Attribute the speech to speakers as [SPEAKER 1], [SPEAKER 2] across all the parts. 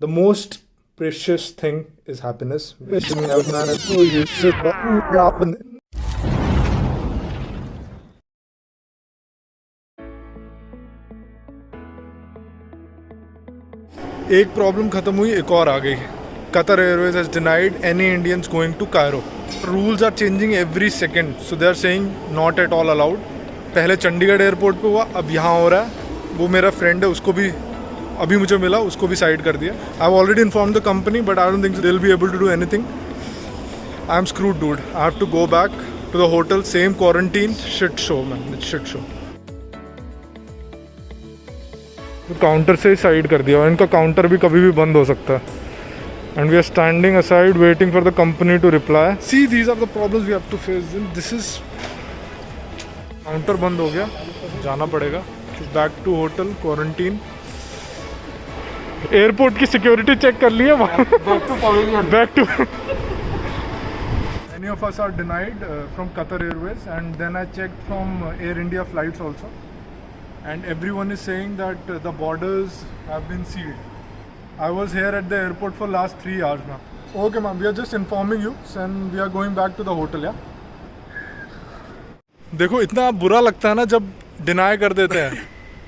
[SPEAKER 1] The most precious thing is happiness. एक problem खत्म हुई, एक और आ गई. Qatar Airways has denied any Indians going to Cairo. Rules are changing every second, so they are saying not at all allowed. पहले Chandigarh airport पे हुआ, अब यहाँ हो रहा है. वो मेरा फ्रेंड है, उसको भी अभी मुझे मिला, उसको भी साइड कर दिया. I have already inform the company, but I don't think they will be able to do anything. I am screwed dude. I have to go back to the hotel. Same quarantine. Shit show man, it's shit show. Counter से ही side कर दिया. इनका counter भी कभी भी बंद हो सकता है. And we are standing aside waiting for the company to reply. See, these are the problems we have to face. This is counter बंद हो गया, जाना पड़ेगा. Back to hotel, quarantine. Airport की सिक्योरिटी चेक कर लिया. Back to Many of us are denied from Qatar Airways, and then I checked from Air India flights also, and everyone is saying that the borders have been sealed. I was here at the airport for last 3 hours now. Okay ma'am, we are just informing you and we are going back to the hotel, yeah. देखो इतना बुरा लगता है ना जब deny कर देते हैं.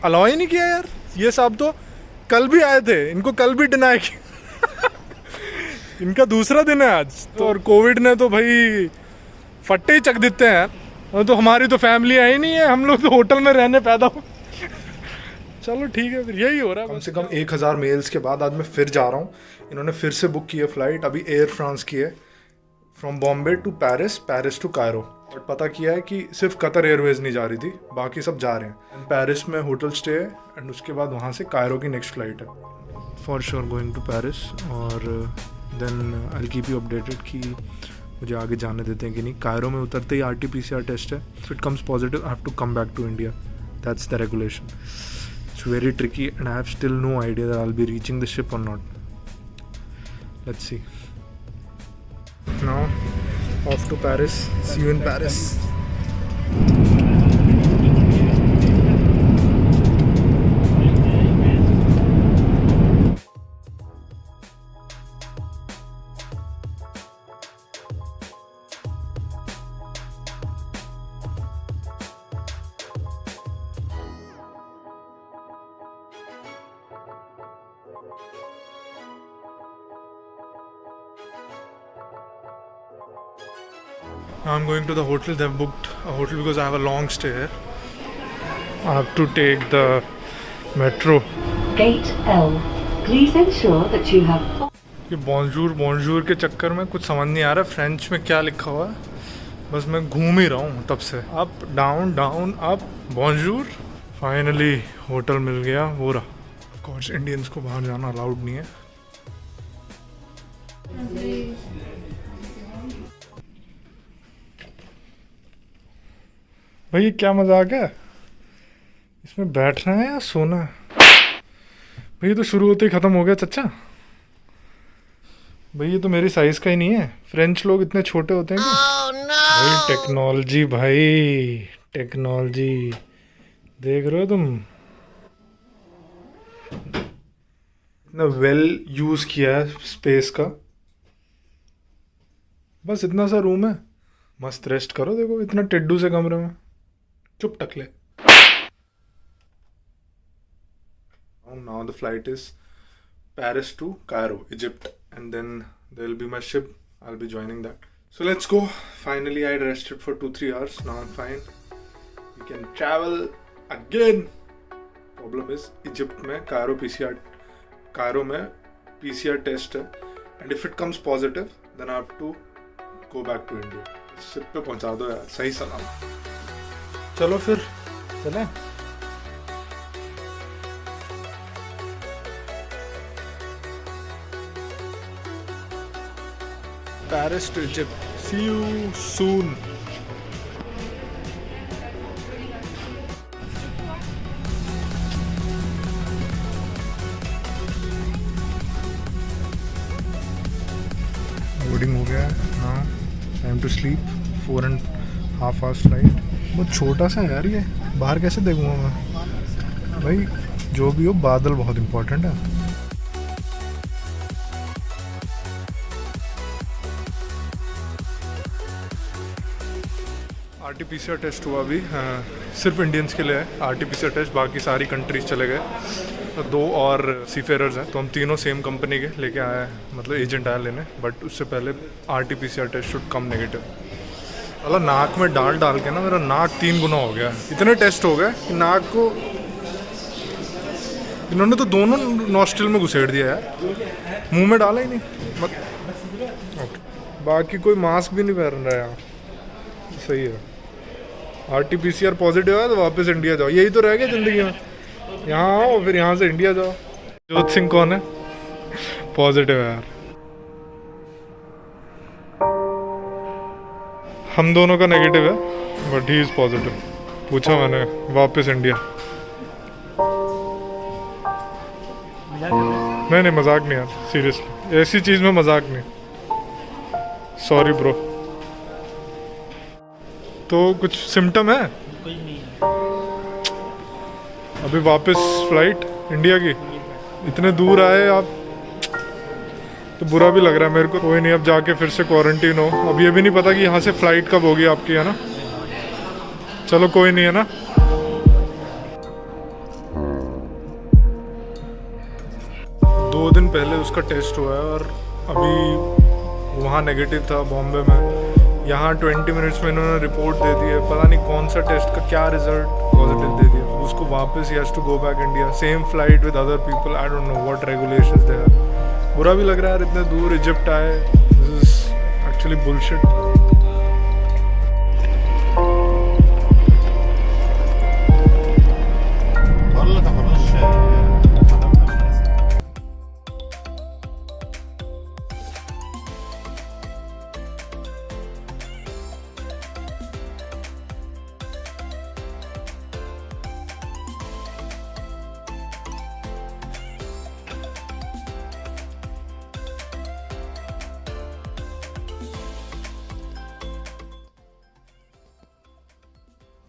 [SPEAKER 1] अलाउ ही नहीं किया यार. ये साहब तो कल भी आए थे, इनको कल भी डिनाई किया. इनका दूसरा दिन है आज तो. और कोविड ने तो भाई फट्टे ही चक देते हैं. और तो हमारी तो फैमिली आई नहीं है, हम लोग तो होटल में रहने पैदा हो. चलो ठीक है, फिर यही हो रहा है. कम से कम 1000 मेल्स के बाद आज मैं फिर जा रहा हूँ. इन्होंने फिर से बुक की है फ्लाइट. अभी एयर फ्रांस की है from Bombay to Paris, Paris to Cairo. और पता किया है कि सिर्फ कतर एयरवेज नहीं जा रही थी, बाकी सब जा रहे हैं. पेरिस में होटल स्टे है एंड उसके बाद वहाँ से कायरो की नेक्स्ट फ्लाइट है. For sure going to Paris. और then I keep you updated कि मुझे आगे जाने देते हैं कि नहीं. कायरो में उतरते ही RT-PCR टेस्ट है. If it comes positive I have to come back to India. That's the regulation. It's very tricky and I have still no idea that I'll be reaching the ship or not. Let's see. Now off to Paris. See you in Paris. Now I'm going to the hotel. They've booked a hotel because I have a long stay here. I have to take the metro.
[SPEAKER 2] Gate L. Please ensure that you have.
[SPEAKER 1] ये bonjour के चक्कर में कुछ समझ नहीं आ रहा French में क्या लिखा हुआ है. बस मैं घूम ही रहा हूँ तब से. Up down down up bonjour. Finally hotel मिल गया. वो रहा. ऑफ कोर्स इंडियंस को बाहर जाना अलाउड नहीं है. भाई क्या मजाक है. इसमें बैठना है या सोना है. भाई ये तो शुरू होते ही ख़त्म हो गया चच्चा. भाई ये तो मेरी साइज़ का ही नहीं है. फ्रेंच लोग इतने छोटे होते हैं क्या? भाई टेक्नोलॉजी, भाई टेक्नोलॉजी देख रहे हो तुम. इतना वेल यूज़ किया है स्पेस का. बस इतना सा रूम है, मस्त रेस्ट करो. देखो इतना टिड्डू से कमरे में. चुप टकले. Now the flight is Paris to Cairo, Egypt, and then there will be my ship. I'll be joining that. So let's go. Finally, I rested for 2-3 hours. Now I'm fine. We can travel again. Problem is Egypt में Cairo में PCR test है, and if it comes positive, then I have to go back to India. Ship पे पहुंचा दो यार सही सलाम. चलो फिर चलें. Paris to Egypt. See you soon. Boarding हो गया. Now time to sleep. 4.5 hours flight. बहुत छोटा सा है यार ये. बाहर कैसे देखूँगा मैं. भाई जो भी हो बादल बहुत इम्पोर्टेंट है. RT-PCR टेस्ट हुआ अभी, सिर्फ इंडियंस के लिए है RT-PCR टेस्ट, बाकी सारी कंट्रीज चले गए। तो 2 और सीफेरर्स हैं, तो हम तीनों सेम कंपनी के लेके आए हैं, मतलब एजेंट आया लेने, बट उससे पहले RT-PCR test should come negative. अला नाक में डाल के ना मेरा नाक 3 गुना हो गया, इतने टेस्ट हो गए कि नाक को इन्होंने तो दोनों नॉस्ट्रिल में घुसेड़ दिया यार, मुंह में डाला ही नहीं। ओके, बाकी कोई मास्क भी नहीं पहन रहा यार, सही है। RT-PCR पॉजिटिव है तो वापस इंडिया जाओ, यही तो रह गया ज़िंदगी में, यहाँ आओ फिर यहाँ से इंडिया जाओ। जोत सिंह कौन है? पॉजिटिव है यार। हम दोनों का नेगेटिव है बट ही इज़ पॉजिटिव। पूछा मैंने, वापस इंडिया। नहीं मजाक नहीं यार, सीरियसली ऐसी चीज़ में मजाक नहीं, सॉरी ब्रो। तो कुछ सिम्टम है? अभी वापस फ्लाइट इंडिया की, इतने दूर आए आप तो बुरा भी लग रहा है मेरे को। कोई नहीं, अब जाके फिर से क्वारंटीन हो। अब ये भी नहीं पता कि यहाँ से फ्लाइट कब होगी आपकी, है ना। चलो कोई नहीं, है ना। दो दिन पहले उसका टेस्ट हुआ है और अभी वहाँ नेगेटिव था बॉम्बे में। यहाँ 20 मिनट्स में इन्होंने रिपोर्ट दे दी है, पता नहीं कौन सा टेस्ट का क्या रिजल्ट पॉजिटिव दे दिया। उसको वापस ही has to go back India, same flight with other people. I don't know what regulations they are. बुरा भी लग रहा है यार, इतने दूर इजिप्ट आए। This is actually bullshit.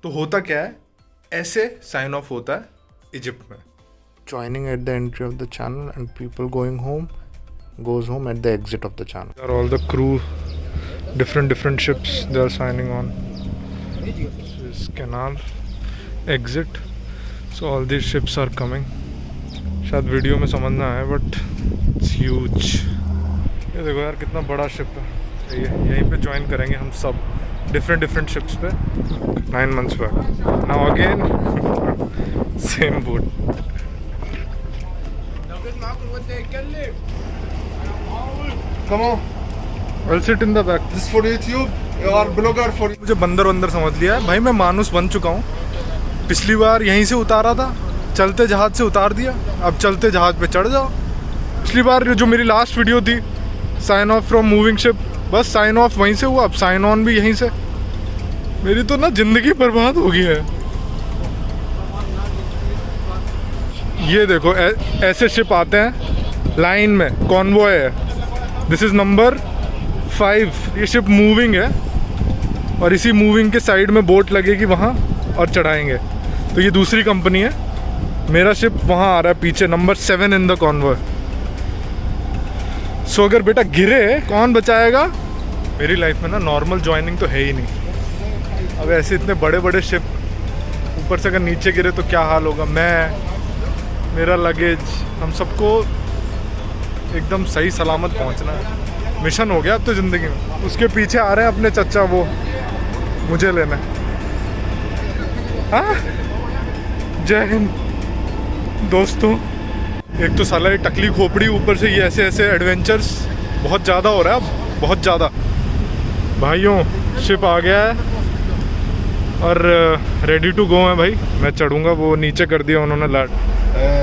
[SPEAKER 1] तो होता क्या है, ऐसे साइन ऑफ होता है इजिप्ट में। Joining at the entry of the channel and people going home goes home at the exit of the channel. There are all the crew, different ships they are signing on. This is canal exit. So all these ships are coming. शायद video में समझ ना आए but it's huge. ये देखो यार कितना बड़ा शिप है। यहीं पे ज्वाइन करेंगे हम सब different ships पे 9 months back. Now again same boat. Come on, I'll sit in the back.
[SPEAKER 3] This for YouTube or blogger for you.
[SPEAKER 1] मुझे बंदर समझ लिया है भाई, मैं मानुस बन चुका हूँ। पिछली बार यहीं से उतारा था, चलते जहाज से उतार दिया, अब चलते जहाज पे चढ़ जाओ। पिछली बार जो मेरी लास्ट वीडियो थी sign off from moving ship, बस साइन ऑफ वहीं से हुआ, अब साइन ऑन भी यहीं से। मेरी तो ना जिंदगी बर्बाद हो गई है। ये देखो ऐसे शिप आते हैं लाइन में, कॉन्वॉय है। This is number 5। ये शिप मूविंग है और इसी मूविंग के साइड में बोट लगेगी वहाँ और चढ़ाएंगे। तो ये दूसरी कंपनी है, मेरा शिप वहाँ आ रहा है पीछे, नंबर 7 इन द कॉन्वॉय। सो अगर बेटा गिरे कौन बचाएगा? मेरी लाइफ में ना नॉर्मल ज्वाइनिंग तो है ही नहीं। अब ऐसे इतने बड़े शिप, ऊपर से अगर नीचे गिरे तो क्या हाल होगा। मैं, मेरा लगेज, हम सबको एकदम सही सलामत पहुंचना है। मिशन हो गया अब तो ज़िंदगी में। उसके पीछे आ रहे हैं अपने चचा, वो मुझे लेना। हाँ, जय हिंद दोस्तों। एक तो साला ये टकली खोपड़ी, ऊपर से ये ऐसे एडवेंचर्स बहुत ज़्यादा हो रहा है अब, बहुत ज़्यादा। भाइयों शिप आ गया है और रेडी टू गो है भाई। मैं चढ़ूँगा, वो नीचे कर दिया उन्होंने लैंड।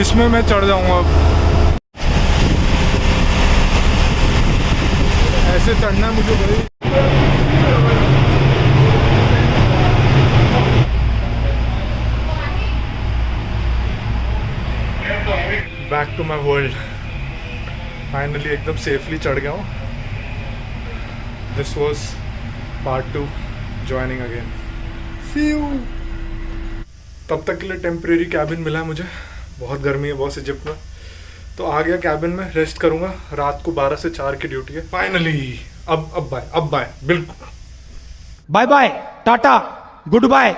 [SPEAKER 1] इसमें मैं चढ़ जाऊँगा अब। ऐसे चढ़ना है मुझे भाई। Back to my world. Finally एकदम सेफली चढ़ गया हूँ। This was part 2, joining again. See you. तब तक के लिए टेम्परेरी कैबिन मिला है मुझे, बहुत गर्मी है बॉस इजिप्ट में, तो आ गया कैबिन में, रेस्ट करूंगा। रात को 12 से 4 की ड्यूटी है फाइनली। अब बाय, बिल्कुल
[SPEAKER 4] bye bye, tata, good bye.